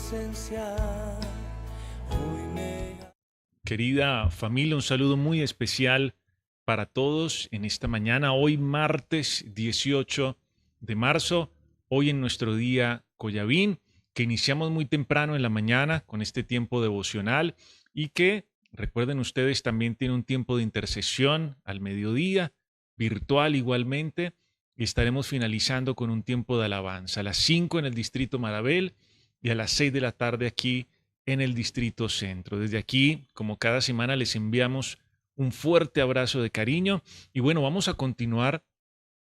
presencia. Hoy me... Querida familia, un saludo muy especial para todos en esta mañana, hoy martes 18 de marzo, hoy en nuestro día Collavín, que iniciamos muy temprano en la mañana con este tiempo devocional y que, recuerden ustedes, también tiene un tiempo de intercesión al mediodía, virtual igualmente, y estaremos finalizando con un tiempo de alabanza, a las 5 en el Distrito Marabel y a las 6 de la tarde aquí en el Distrito Centro. Desde aquí, como cada semana, les enviamos un fuerte abrazo de cariño y bueno, vamos a continuar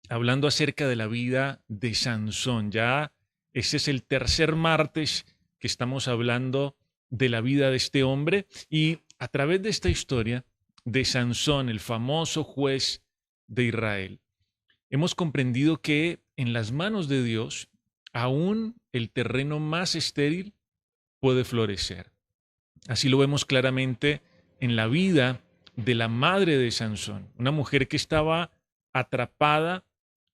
hablando acerca de la vida de Sansón. Ya este es el tercer martes que estamos hablando de la vida de este hombre y a través de esta historia de Sansón, el famoso juez de Israel, hemos comprendido que en las manos de Dios, aún el terreno más estéril puede florecer. Así lo vemos claramente en la vida de la madre de Sansón, una mujer que estaba atrapada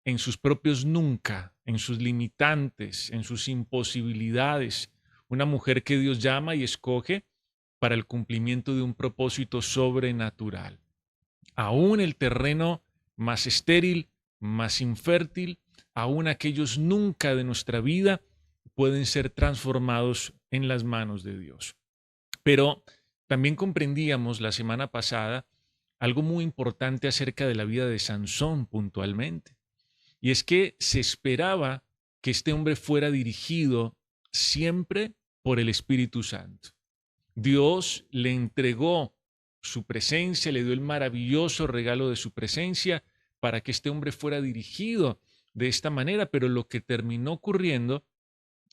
en sus propios nunca, en sus limitantes, en sus imposibilidades, una mujer que Dios llama y escoge para el cumplimiento de un propósito sobrenatural. Aún el terreno más estéril, más infértil, aún aquellos nunca de nuestra vida pueden ser transformados en las manos de Dios. Pero también comprendíamos la semana pasada algo muy importante acerca de la vida de Sansón puntualmente. Y es que se esperaba que este hombre fuera dirigido siempre por el Espíritu Santo. Dios le entregó su presencia, le dio el maravilloso regalo de su presencia para que este hombre fuera dirigido de esta manera, pero lo que terminó ocurriendo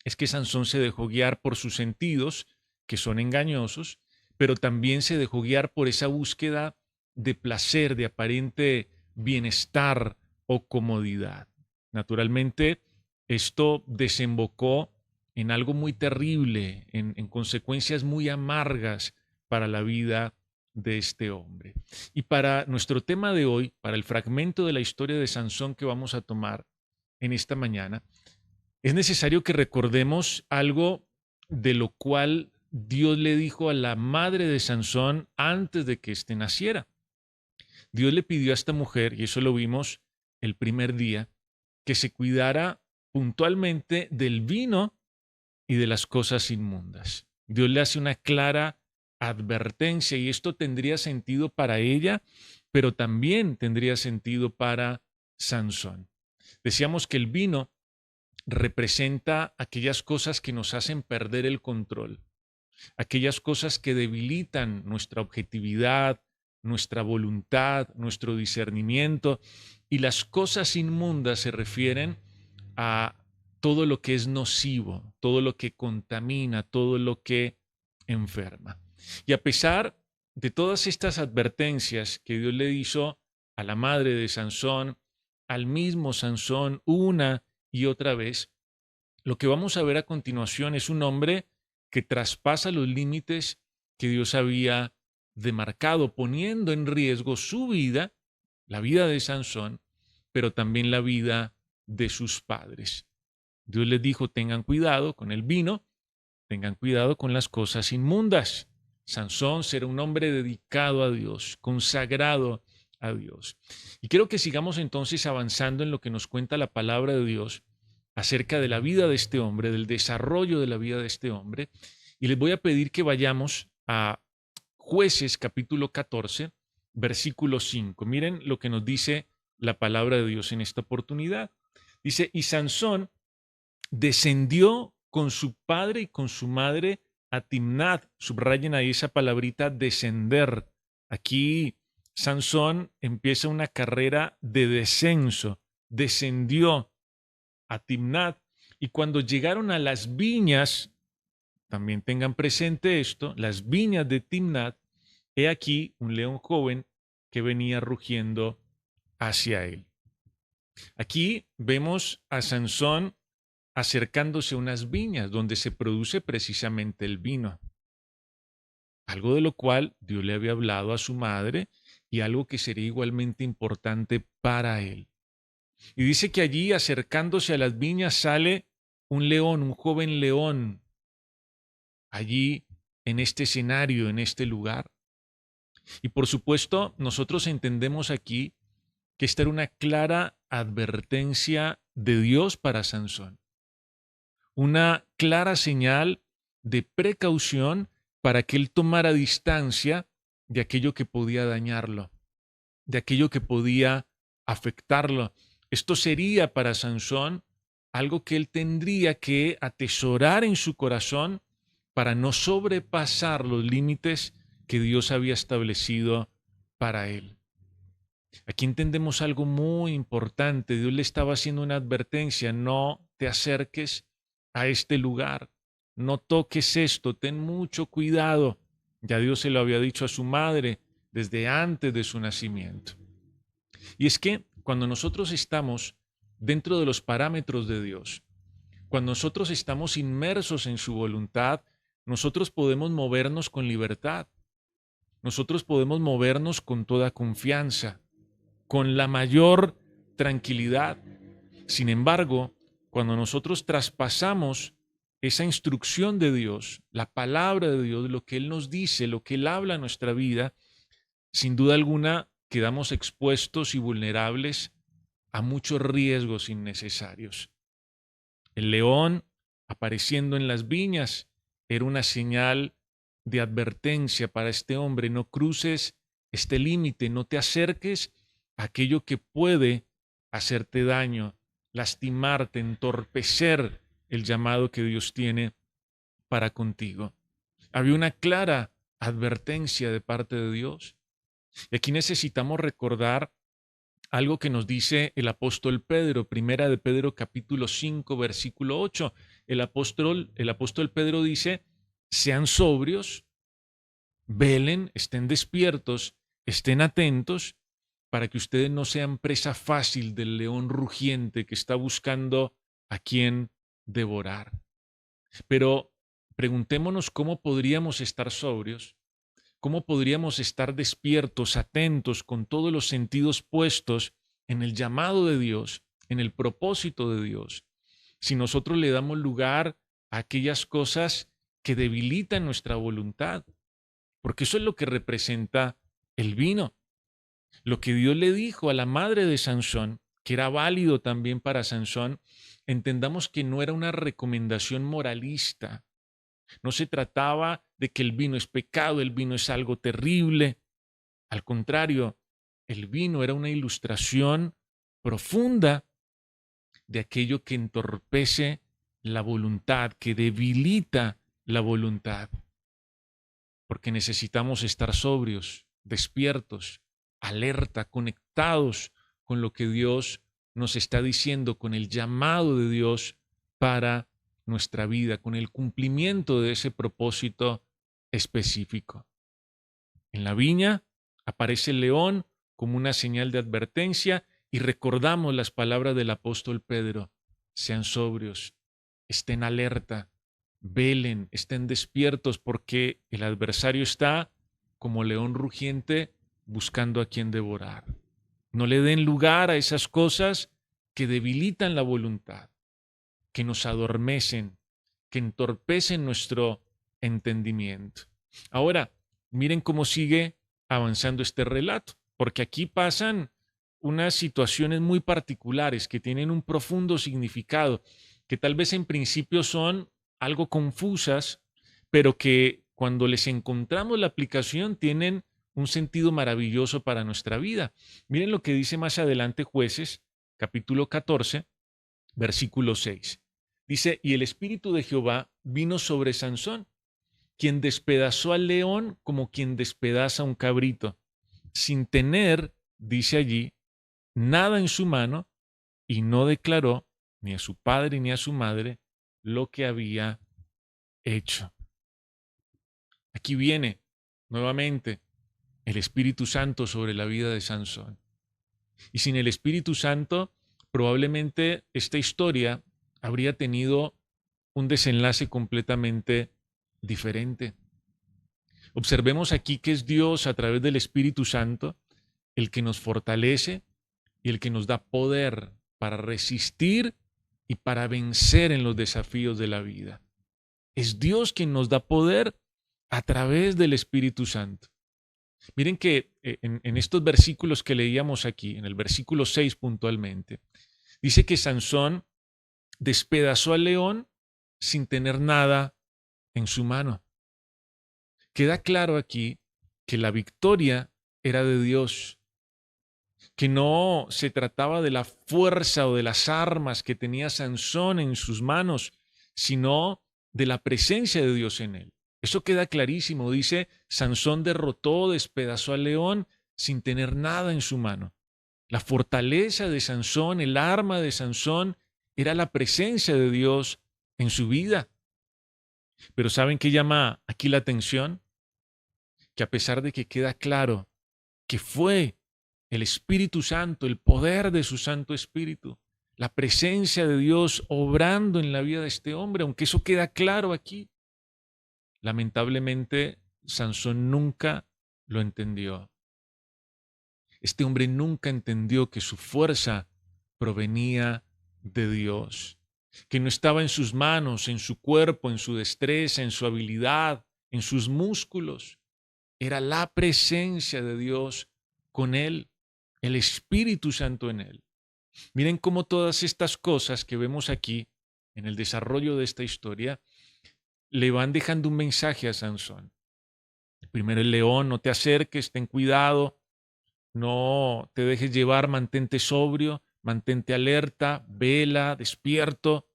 es que Sansón se dejó guiar por sus sentidos, que son engañosos, pero también se dejó guiar por esa búsqueda de placer, de aparente bienestar o comodidad. Naturalmente, esto desembocó en algo muy terrible, en consecuencias muy amargas para la vida de este hombre. Y para nuestro tema de hoy, para el fragmento de la historia de Sansón que vamos a tomar en esta mañana, es necesario que recordemos algo de lo cual Dios le dijo a la madre de Sansón antes de que éste naciera. Dios le pidió a esta mujer, y eso lo vimos el primer día, que se cuidara puntualmente del vino y de las cosas inmundas. Dios le hace una clara advertencia y esto tendría sentido para ella, pero también tendría sentido para Sansón. Decíamos que el vino representa aquellas cosas que nos hacen perder el control, aquellas cosas que debilitan nuestra objetividad, nuestra voluntad, nuestro discernimiento, y las cosas inmundas se refieren a todo lo que es nocivo, todo lo que contamina, todo lo que enferma. Y a pesar de todas estas advertencias que Dios le hizo a la madre de Sansón, al mismo Sansón, una y otra vez, lo que vamos a ver a continuación es un hombre que traspasa los límites que Dios había demarcado, poniendo en riesgo su vida, la vida de Sansón, pero también la vida de sus padres. Dios les dijo, tengan cuidado con el vino, tengan cuidado con las cosas inmundas. Sansón será un hombre dedicado a Dios, consagrado a Dios. Y quiero que sigamos entonces avanzando en lo que nos cuenta la palabra de Dios acerca de la vida de este hombre, del desarrollo de la vida de este hombre. Y les voy a pedir que vayamos a Jueces capítulo 14, versículo 5. Miren lo que nos dice la palabra de Dios en esta oportunidad. Dice, y Sansón descendió con su padre y con su madre a Timnat. Subrayen ahí esa palabrita descender. Aquí Sansón empieza una carrera de descenso. Descendió a Timnat y cuando llegaron a las viñas, también tengan presente esto, las viñas de Timnat, he aquí un león joven que venía rugiendo hacia él. Aquí vemos a Sansón acercándose a unas viñas donde se produce precisamente el vino, algo de lo cual Dios le había hablado a su madre y algo que sería igualmente importante para él. Y dice que allí acercándose a las viñas sale un león, un joven león, allí en este escenario, en este lugar. Y por supuesto, nosotros entendemos aquí que esta era una clara advertencia de Dios para Sansón, una clara señal de precaución para que él tomara distancia de aquello que podía dañarlo, de aquello que podía afectarlo. Esto sería para Sansón algo que él tendría que atesorar en su corazón para no sobrepasar los límites que Dios había establecido para él. Aquí entendemos algo muy importante. Dios le estaba haciendo una advertencia: no te acerques a este lugar, no toques esto, ten mucho cuidado. Ya Dios se lo había dicho a su madre desde antes de su nacimiento. Y es que cuando nosotros estamos dentro de los parámetros de Dios, cuando nosotros estamos inmersos en su voluntad, nosotros podemos movernos con libertad, nosotros podemos movernos con toda confianza, con la mayor tranquilidad. Sin embargo, cuando nosotros traspasamos esa instrucción de Dios, la palabra de Dios, lo que Él nos dice, lo que Él habla en nuestra vida, sin duda alguna quedamos expuestos y vulnerables a muchos riesgos innecesarios. El león apareciendo en las viñas era una señal de advertencia para este hombre: no cruces este límite, no te acerques a aquello que puede hacerte daño, lastimarte, entorpecer el llamado que Dios tiene para contigo. Había una clara advertencia de parte de Dios. Y aquí necesitamos recordar algo que nos dice el apóstol Pedro, primera de Pedro capítulo 5, versículo 8. El apóstol Pedro dice: sean sobrios, velen, estén despiertos, estén atentos, para que ustedes no sean presa fácil del león rugiente que está buscando a quien devorar. Pero preguntémonos cómo podríamos estar sobrios, cómo podríamos estar despiertos, atentos, con todos los sentidos puestos en el llamado de Dios, en el propósito de Dios, si nosotros le damos lugar a aquellas cosas que debilitan nuestra voluntad. Porque eso es lo que representa el vino. Lo que Dios le dijo a la madre de Sansón, que era válido también para Sansón, entendamos que no era una recomendación moralista. No se trataba de que el vino es pecado, el vino es algo terrible. Al contrario, el vino era una ilustración profunda de aquello que entorpece la voluntad, que debilita la voluntad. Porque necesitamos estar sobrios, despiertos, alerta, conectados con lo que Dios nos está diciendo, con el llamado de Dios para nuestra vida, con el cumplimiento de ese propósito específico. En la viña aparece el león como una señal de advertencia y recordamos las palabras del apóstol Pedro: sean sobrios, estén alerta, velen, estén despiertos, porque el adversario está como león rugiente buscando a quien devorar. No le den lugar a esas cosas que debilitan la voluntad, que nos adormecen, que entorpecen nuestro entendimiento. Ahora, miren cómo sigue avanzando este relato, porque aquí pasan unas situaciones muy particulares que tienen un profundo significado, que tal vez en principio son algo confusas, pero que cuando les encontramos la aplicación tienen un sentido maravilloso para nuestra vida. Miren lo que dice más adelante Jueces, capítulo 14, versículo 6. Dice: y el Espíritu de Jehová vino sobre Sansón, quien despedazó al león como quien despedaza un cabrito, sin tener, dice allí, nada en su mano, y no declaró ni a su padre ni a su madre lo que había hecho. Aquí viene nuevamente el Espíritu Santo sobre la vida de Sansón. Y sin el Espíritu Santo, probablemente esta historia habría tenido un desenlace completamente diferente. Observemos aquí que es Dios, a través del Espíritu Santo, el que nos fortalece y el que nos da poder para resistir y para vencer en los desafíos de la vida. Es Dios quien nos da poder a través del Espíritu Santo. Miren que en estos versículos que leíamos aquí, en el versículo 6 puntualmente, dice que Sansón despedazó al león sin tener nada en su mano. Queda claro aquí que la victoria era de Dios, que no se trataba de la fuerza o de las armas que tenía Sansón en sus manos, sino de la presencia de Dios en él. Eso queda clarísimo. Dice, Sansón derrotó, despedazó al león sin tener nada en su mano. La fortaleza de Sansón, el arma de Sansón, era la presencia de Dios en su vida. Pero ¿saben qué llama aquí la atención? Que a pesar de que queda claro que fue el Espíritu Santo, el poder de su Santo Espíritu, la presencia de Dios obrando en la vida de este hombre, aunque eso queda claro aquí, lamentablemente Sansón nunca lo entendió. Este hombre nunca entendió que su fuerza provenía de Dios, que no estaba en sus manos, en su cuerpo, en su destreza, en su habilidad, en sus músculos. Era la presencia de Dios con él, el Espíritu Santo en él. Miren cómo todas estas cosas que vemos aquí en el desarrollo de esta historia le van dejando un mensaje a Sansón. Primero el león, no te acerques, ten cuidado, no te dejes llevar, mantente sobrio, mantente alerta, vela, despierto.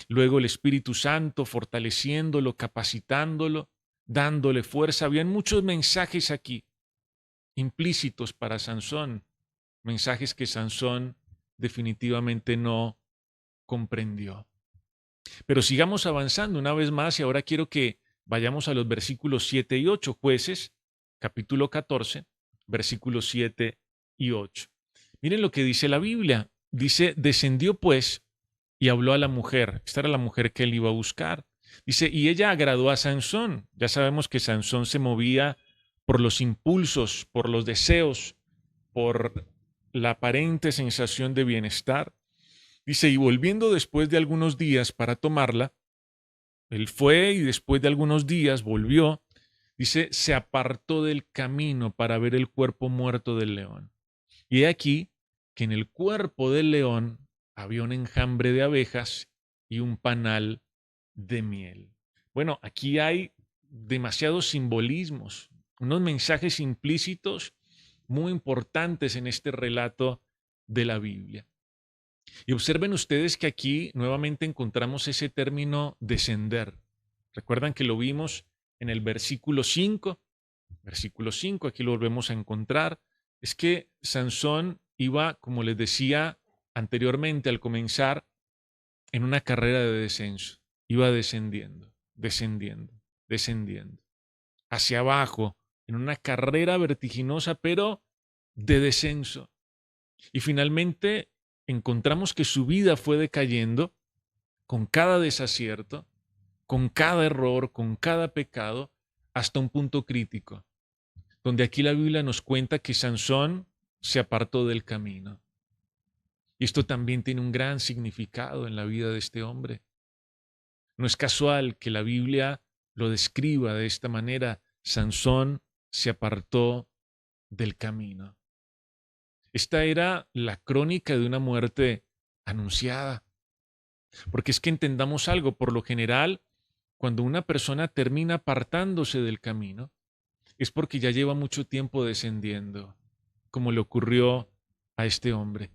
Luego el Espíritu Santo fortaleciéndolo, capacitándolo, dándole fuerza. Habían muchos mensajes aquí implícitos para Sansón, mensajes que Sansón definitivamente no comprendió. Pero sigamos avanzando una vez más y ahora quiero que vayamos a los versículos 7 y 8, Jueces, capítulo 14, versículos 7 y 8. Miren lo que dice la Biblia. Dice, descendió pues y habló a la mujer. Esta era la mujer que él iba a buscar. Dice, y ella agradó a Sansón. Ya sabemos que Sansón se movía por los impulsos, por los deseos, por la aparente sensación de bienestar. Dice, y volviendo después de algunos días para tomarla, él fue y después de algunos días volvió. Dice, se apartó del camino para ver el cuerpo muerto del león. Y he aquí que en el cuerpo del león había un enjambre de abejas y un panal de miel. Bueno, aquí hay demasiados simbolismos, unos mensajes implícitos muy importantes en este relato de la Biblia. Y observen ustedes que aquí nuevamente encontramos ese término descender. Recuerdan que lo vimos en el versículo 5. Versículo 5, aquí lo volvemos a encontrar. Es que Sansón iba, como les decía anteriormente al comenzar, en una carrera de descenso. Iba descendiendo, descendiendo, descendiendo. Hacia abajo, en una carrera vertiginosa, pero de descenso. Y finalmente encontramos que su vida fue decayendo con cada desacierto, con cada error, con cada pecado, hasta un punto crítico, donde aquí la Biblia nos cuenta que Sansón se apartó del camino. Y esto también tiene un gran significado en la vida de este hombre. No es casual que la Biblia lo describa de esta manera. Sansón se apartó del camino. Esta era la crónica de una muerte anunciada. Porque es que entendamos algo, por lo general, cuando una persona termina apartándose del camino, es porque ya lleva mucho tiempo descendiendo, como le ocurrió a este hombre.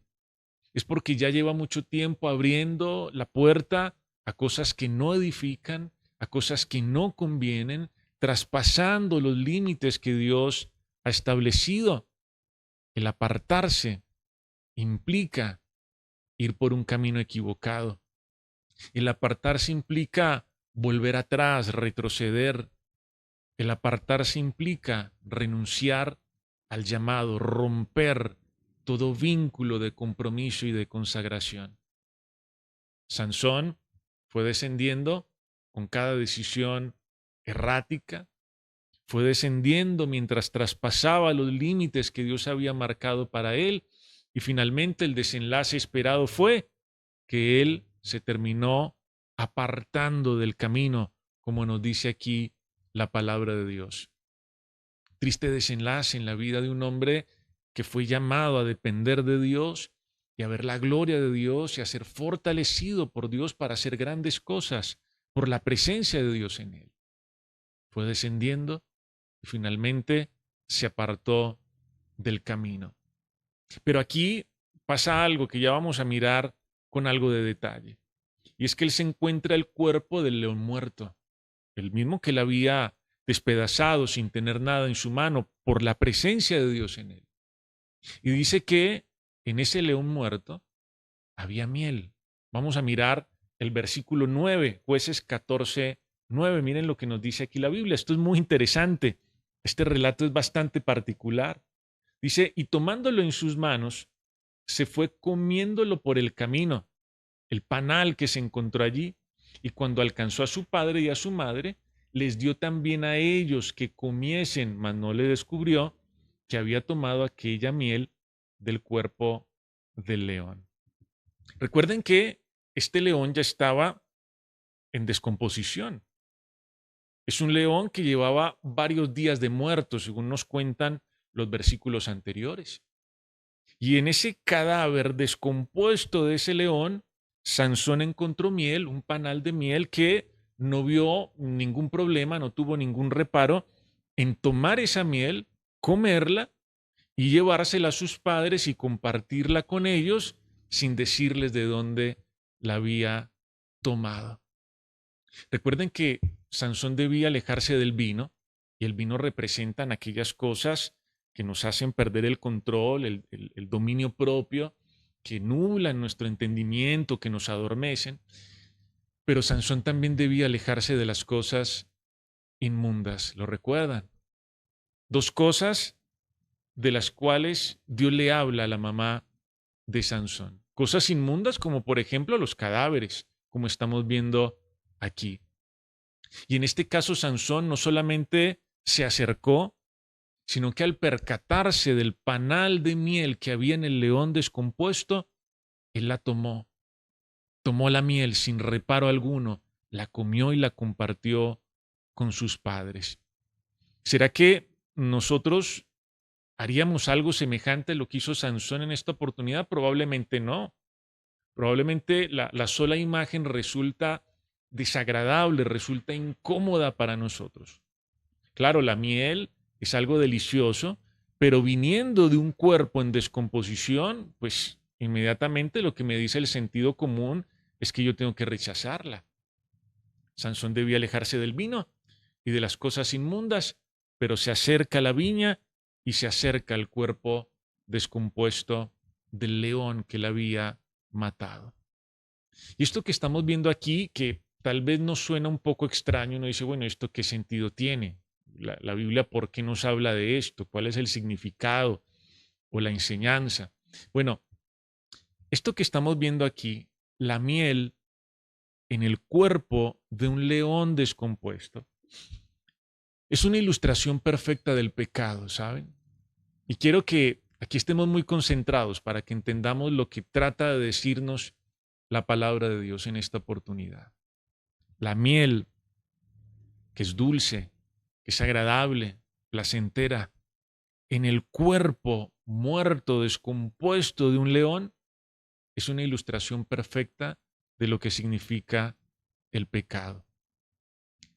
Es porque ya lleva mucho tiempo abriendo la puerta a cosas que no edifican, a cosas que no convienen, traspasando los límites que Dios ha establecido. El apartarse implica ir por un camino equivocado. El apartarse implica volver atrás, retroceder. El apartarse implica renunciar al llamado, romper todo vínculo de compromiso y de consagración. Sansón fue descendiendo con cada decisión errática, fue descendiendo mientras traspasaba los límites que Dios había marcado para él y finalmente el desenlace esperado fue que él se terminó apartando del camino como nos dice aquí la palabra de Dios. Triste desenlace en la vida de un hombre que fue llamado a depender de Dios y a ver la gloria de Dios y a ser fortalecido por Dios para hacer grandes cosas por la presencia de Dios en él. Fue descendiendo y finalmente se apartó del camino. Pero aquí pasa algo que ya vamos a mirar con algo de detalle. Y es que él se encuentra el cuerpo del león muerto, el mismo que él había despedazado sin tener nada en su mano por la presencia de Dios en él. Y dice que en ese león muerto había miel. Vamos a mirar el versículo 9, Jueces 14, 9. Miren lo que nos dice aquí la Biblia. Esto es muy interesante. Este relato es bastante particular. Dice, y tomándolo en sus manos, se fue comiéndolo por el camino, el panal que se encontró allí, y cuando alcanzó a su padre y a su madre, les dio también a ellos que comiesen, mas no le descubrió que había tomado aquella miel del cuerpo del león. Recuerden que este león ya estaba en descomposición. Es un león que llevaba varios días de muerto, según nos cuentan los versículos anteriores. Y en ese cadáver descompuesto de ese león, Sansón encontró miel, un panal de miel que no vio ningún problema, no tuvo ningún reparo en tomar esa miel, comerla y llevársela a sus padres y compartirla con ellos sin decirles de dónde la había tomado. Recuerden que Sansón debía alejarse del vino y el vino representan aquellas cosas que nos hacen perder el control, el dominio propio, que nublan nuestro entendimiento, que nos adormecen. Pero Sansón también debía alejarse de las cosas inmundas, ¿lo recuerdan? Dos cosas de las cuales Dios le habla a la mamá de Sansón. Cosas inmundas como por ejemplo los cadáveres, como estamos viendo aquí. Y en este caso Sansón no solamente se acercó, sino que al percatarse del panal de miel que había en el león descompuesto, él la tomó, tomó la miel sin reparo alguno, la comió y la compartió con sus padres. ¿Será que nosotros haríamos algo semejante a lo que hizo Sansón en esta oportunidad? Probablemente no. Probablemente la sola imagen resulta desagradable, resulta incómoda para nosotros. Claro, la miel es algo delicioso, pero viniendo de un cuerpo en descomposición, pues inmediatamente lo que me dice el sentido común es que yo tengo que rechazarla. Sansón debía alejarse del vino y de las cosas inmundas, pero se acerca a la viña y se acerca al cuerpo descompuesto del león que la había matado. Y esto que estamos viendo aquí, que tal vez nos suena un poco extraño, uno dice, bueno, ¿esto qué sentido tiene? La Biblia, ¿por qué nos habla de esto? ¿Cuál es el significado o la enseñanza? Bueno, esto que estamos viendo aquí, la miel en el cuerpo de un león descompuesto, es una ilustración perfecta del pecado, ¿saben? Y quiero que aquí estemos muy concentrados para que entendamos lo que trata de decirnos la palabra de Dios en esta oportunidad. La miel, que es dulce, que es agradable, placentera, en el cuerpo muerto, descompuesto de un león, es una ilustración perfecta de lo que significa el pecado.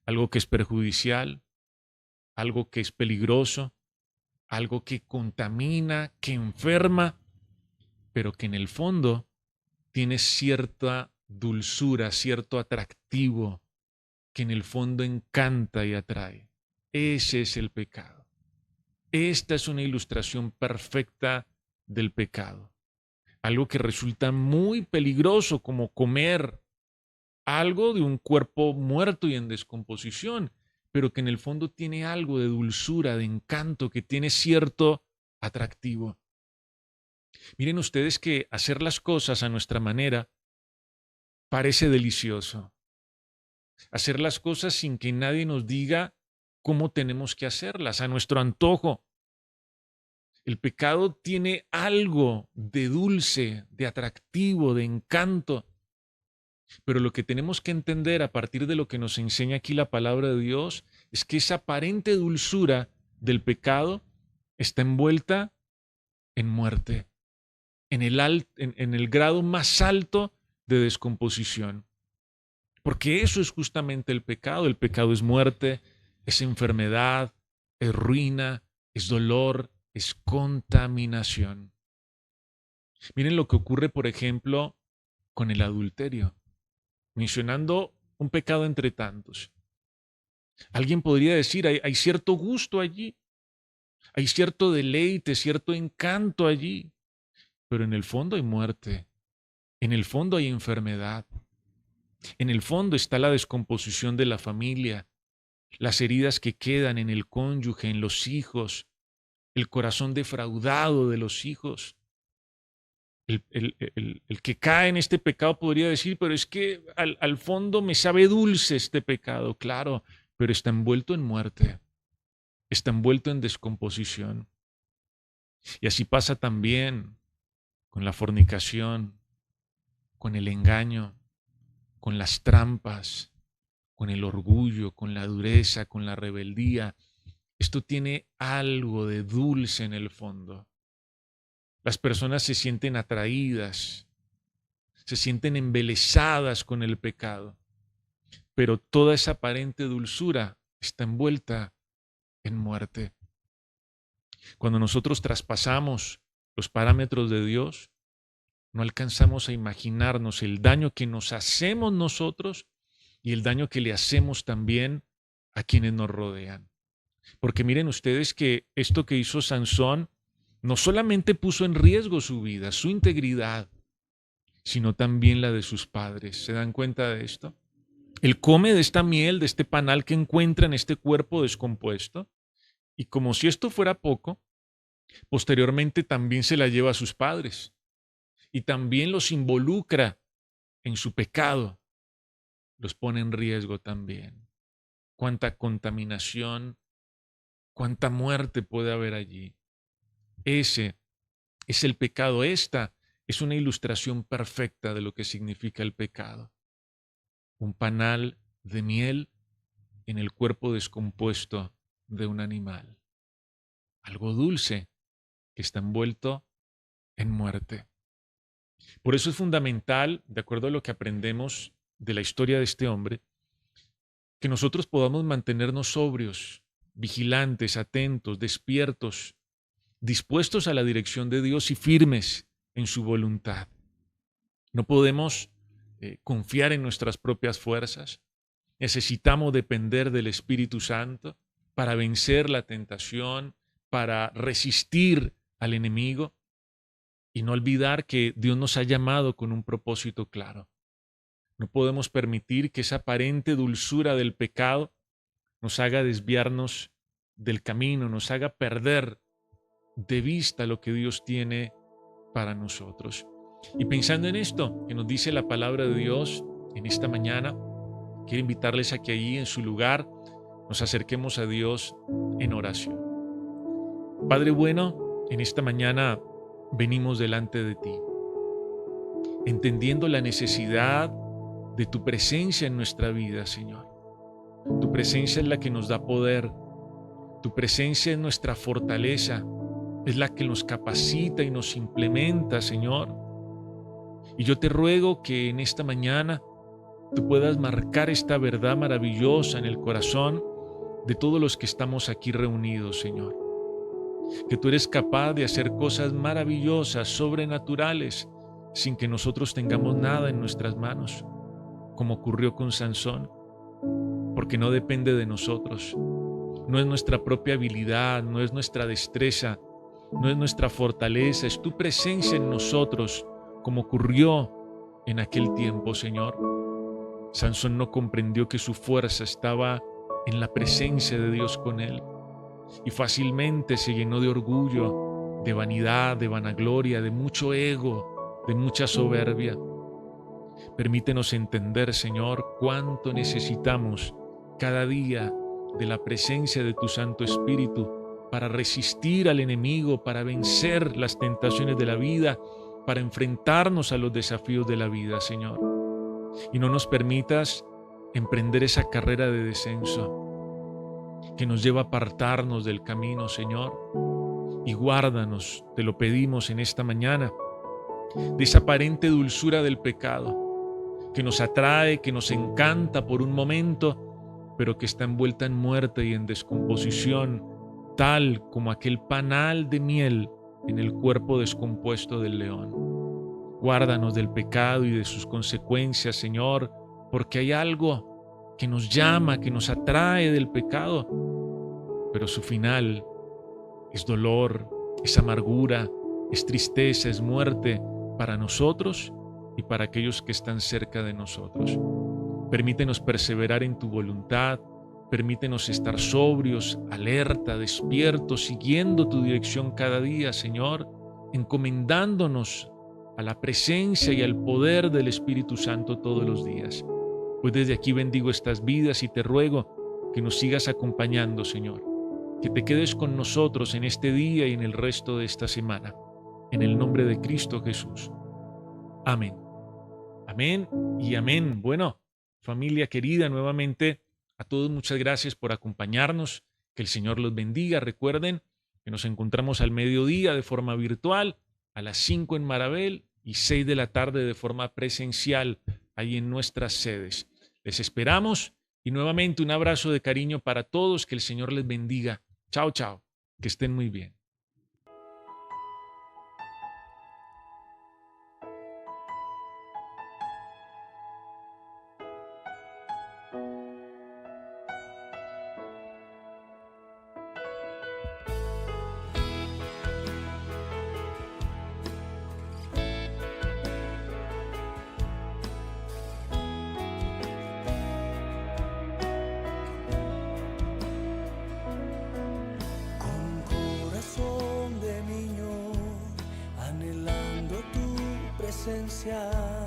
Algo que es perjudicial, algo que es peligroso, algo que contamina, que enferma, pero que en el fondo tiene cierta dulzura, cierto atractivo, que en el fondo encanta y atrae. Ese es el pecado. Esta es una ilustración perfecta del pecado. Algo que resulta muy peligroso, como comer algo de un cuerpo muerto y en descomposición, pero que en el fondo tiene algo de dulzura, de encanto, que tiene cierto atractivo. Miren ustedes que hacer las cosas a nuestra manera parece delicioso. Hacer las cosas sin que nadie nos diga cómo tenemos que hacerlas, a nuestro antojo. El pecado tiene algo de dulce, de atractivo, de encanto, Pero lo que tenemos que entender a partir de lo que nos enseña aquí la palabra de Dios es que esa aparente dulzura del pecado está envuelta en muerte, en el grado más alto de descomposición. Porque eso es justamente el pecado. El pecado es muerte, es enfermedad, es ruina, es dolor, es contaminación. Miren lo que ocurre, por ejemplo, con el adulterio, mencionando un pecado entre tantos. Alguien podría decir, hay cierto gusto allí, hay cierto deleite, cierto encanto allí, pero en el fondo hay muerte, en el fondo hay enfermedad, en el fondo está la descomposición de la familia, las heridas que quedan en el cónyuge, en los hijos, el corazón defraudado de los hijos. El que cae en este pecado podría decir, pero es que al fondo me sabe dulce este pecado, claro, pero está envuelto en muerte, está envuelto en descomposición. Y así pasa también con la fornicación, con el engaño, con las trampas, con el orgullo, con la dureza, con la rebeldía. Esto tiene algo de dulce en el fondo. Las personas se sienten atraídas, se sienten embelesadas con el pecado, pero toda esa aparente dulzura está envuelta en muerte. Cuando nosotros traspasamos los parámetros de Dios, no alcanzamos a imaginarnos el daño que nos hacemos nosotros y el daño que le hacemos también a quienes nos rodean. Porque miren ustedes que esto que hizo Sansón no solamente puso en riesgo su vida, su integridad, sino también la de sus padres. ¿Se dan cuenta de esto? Él come de esta miel, de este panal que encuentra en este cuerpo descompuesto, y como si esto fuera poco, posteriormente también se la lleva a sus padres y también los involucra en su pecado, los pone en riesgo también. Cuánta contaminación, cuánta muerte puede haber allí. Ese es el pecado. Esta es una ilustración perfecta de lo que significa el pecado. Un panal de miel en el cuerpo descompuesto de un animal. Algo dulce que está envuelto en muerte. Por eso es fundamental, de acuerdo a lo que aprendemos de la historia de este hombre, que nosotros podamos mantenernos sobrios, vigilantes, atentos, despiertos, dispuestos a la dirección de Dios y firmes en su voluntad. No podemos confiar en nuestras propias fuerzas. Necesitamos depender del Espíritu Santo para vencer la tentación, para resistir al enemigo y no olvidar que Dios nos ha llamado con un propósito claro. No podemos permitir que esa aparente dulzura del pecado nos haga desviarnos del camino, nos haga perder de vista lo que Dios tiene para nosotros. Y pensando en esto que nos dice la palabra de Dios en esta mañana, quiero invitarles a que allí en su lugar nos acerquemos a Dios en oración. Padre bueno, en esta mañana venimos delante de ti, entendiendo la necesidad de tu presencia en nuestra vida, Señor. Tu presencia es la que nos da poder, tu presencia es nuestra fortaleza, es la que nos capacita y nos implementa, Señor. Y yo te ruego que en esta mañana tú puedas marcar esta verdad maravillosa en el corazón de todos los que estamos aquí reunidos, Señor. Que tú eres capaz de hacer cosas maravillosas, sobrenaturales, sin que nosotros tengamos nada en nuestras manos, como ocurrió con Sansón, porque no depende de nosotros. No es nuestra propia habilidad, no es nuestra destreza, no es nuestra fortaleza, es tu presencia en nosotros, como ocurrió en aquel tiempo, Señor. Sansón no comprendió que su fuerza estaba en la presencia de Dios con él y fácilmente se llenó de orgullo, de vanidad, de vanagloria, de mucho ego, de mucha soberbia. Permítenos entender, Señor, cuánto necesitamos cada día de la presencia de tu Santo Espíritu para resistir al enemigo, para vencer las tentaciones de la vida, para enfrentarnos a los desafíos de la vida, Señor. y no nos permitas emprender esa carrera de descenso que nos lleva a apartarnos del camino, Señor. Y guárdanos, te lo pedimos en esta mañana, de esa aparente dulzura del pecado que nos atrae, que nos encanta por un momento, pero que está envuelta en muerte y en descomposición, tal como aquel panal de miel en el cuerpo descompuesto del león. Guárdanos del pecado y de sus consecuencias, Señor, porque hay algo que nos llama, que nos atrae del pecado, pero su final es dolor, es amargura, es tristeza, es muerte para nosotros y para aquellos que están cerca de nosotros. Permítenos perseverar en tu voluntad, permítenos estar sobrios, alerta, despiertos, siguiendo tu dirección cada día, Señor, encomendándonos a la presencia y al poder del Espíritu Santo todos los días. Pues desde aquí bendigo estas vidas y te ruego que nos sigas acompañando, Señor, que te quedes con nosotros en este día y en el resto de esta semana. En el nombre de Cristo Jesús. Amén. Amén y amén. Bueno, familia querida, nuevamente a todos muchas gracias por acompañarnos. Que el Señor los bendiga. Recuerden que nos encontramos al mediodía de forma virtual, a las 5 en Marabel y 6 de la tarde de forma presencial ahí en nuestras sedes. Les esperamos y nuevamente un abrazo de cariño para todos. Que el Señor les bendiga. Chao, chao. Que estén muy bien. Con corazón de niño, anhelando tu presencia.